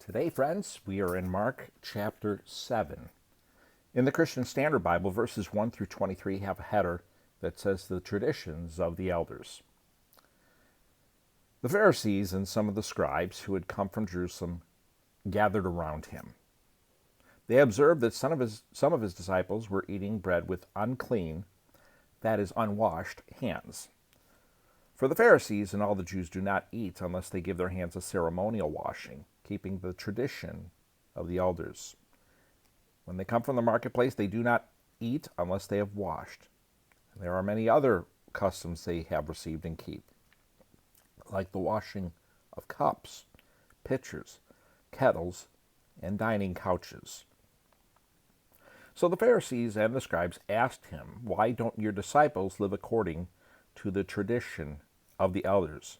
Today, friends, we are in Mark chapter 7. In the Christian Standard Bible, verses 1 through 23 have a header that says the traditions of the elders. The Pharisees and some of the scribes who had come from Jerusalem gathered around him. They observed that some of his disciples were eating bread with unclean, that is, unwashed, hands. For the Pharisees and all the Jews do not eat unless they give their hands a ceremonial washing, keeping the tradition of the elders. When they come from the marketplace, they do not eat unless they have washed. And there are many other customs they have received and keep, like the washing of cups, pitchers, kettles, and dining couches. So the Pharisees and the scribes asked him, "Why don't your disciples live according to the tradition of the elders,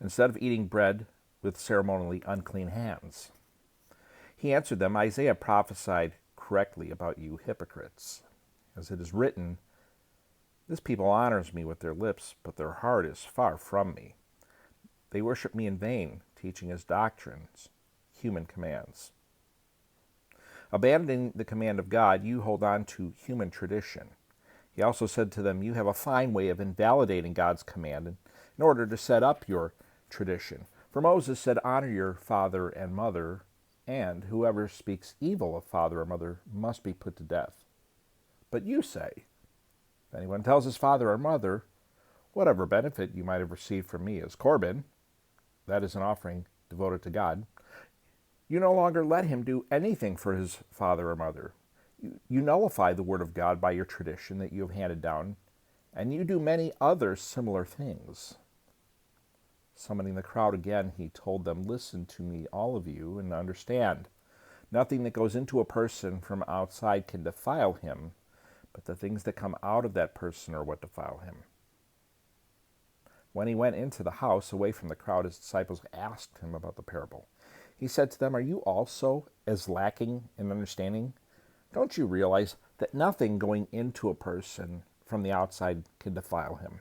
instead of eating bread with ceremonially unclean hands?" He answered them, "Isaiah prophesied correctly about you hypocrites. As it is written, 'This people honors me with their lips, but their heart is far from me. They worship me in vain, teaching as doctrines human commands.' Abandoning the command of God, you hold on to human tradition." He also said to them, "You have a fine way of invalidating God's command in order to set up your tradition. For Moses said, 'Honor your father and mother,' and whoever speaks evil of father or mother must be put to death. But you say, 'If anyone tells his father or mother, whatever benefit you might have received from me is Corban,' that is an offering devoted to God, you no longer let him do anything for his father or mother. You nullify the word of God by your tradition that you have handed down, and you do many other similar things." Summoning the crowd again, he told them, "Listen to me, all of you, and understand. Nothing that goes into a person from outside can defile him, but the things that come out of that person are what defile him." When he went into the house, away from the crowd, his disciples asked him about the parable. He said to them, "Are you also as lacking in understanding? Don't you realize that nothing going into a person from the outside can defile him?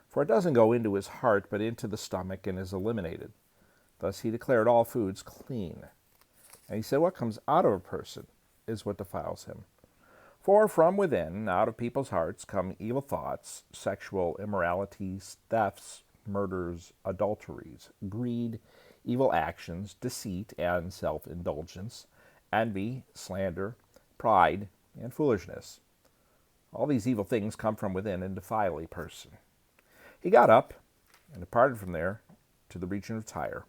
For it doesn't go into his heart, but into the stomach and is eliminated. Thus he declared all foods clean." And he said, "What comes out of a person is what defiles him. For from within, out of people's hearts, come evil thoughts, sexual immoralities, thefts, murders, adulteries, greed, evil actions, deceit, and self-indulgence, envy, slander, pride, and foolishness. All these evil things come from within and defile a person." He got up and departed from there to the region of Tyre.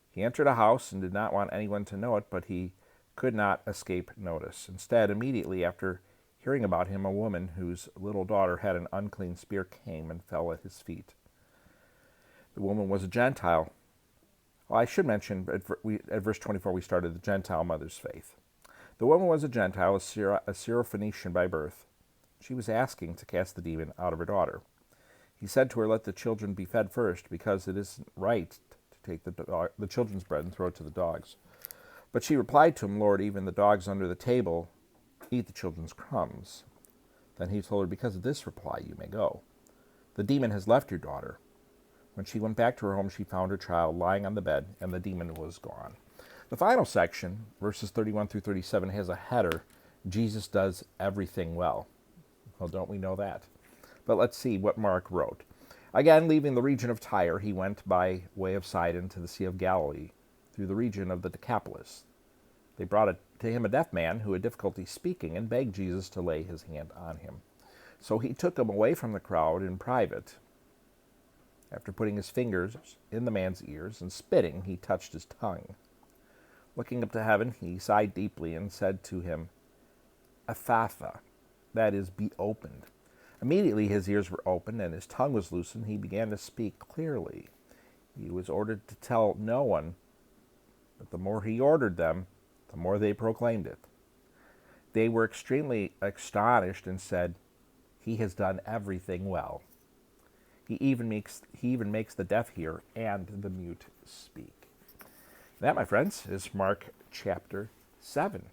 He entered a house and did not want anyone to know it, but he could not escape notice. Instead, immediately after hearing about him, a woman whose little daughter had an unclean spirit came and fell at his feet. The woman was a Gentile. Well, I should mention, at verse 24, we started the Gentile mother's faith. The woman was a Gentile, a Syrophoenician by birth. She was asking to cast the demon out of her daughter. He said to her, "Let the children be fed first, because it isn't right to take the children's bread and throw it to the dogs." But she replied to him, "Lord, even the dogs under the table eat the children's crumbs." Then he told her, "Because of this reply, you may go. The demon has left your daughter." When she went back to her home, she found her child lying on the bed, and the demon was gone. The final section, verses 31 through 37, has a header, "Jesus does everything well." Well, don't we know that? But let's see what Mark wrote. Again, leaving the region of Tyre, he went by way of Sidon to the Sea of Galilee, through the region of the Decapolis. They brought to him a deaf man who had difficulty speaking, and begged Jesus to lay his hand on him. So he took him away from the crowd in private. After putting his fingers in the man's ears and spitting, he touched his tongue. Looking up to heaven, he sighed deeply and said to him, "Ephphatha," that is, "be opened." Immediately his ears were opened and his tongue was loosened. He began to speak clearly. He was ordered to tell no one, but the more he ordered them, the more they proclaimed it. They were extremely astonished and said, "He has done everything well. He even makes the deaf hear and the mute speak." That, my friends, is Mark chapter 7.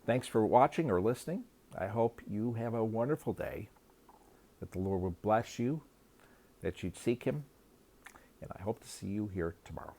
Thanks for watching or listening. I hope you have a wonderful day, that the Lord will bless you, that you'd seek him, and I hope to see you here tomorrow.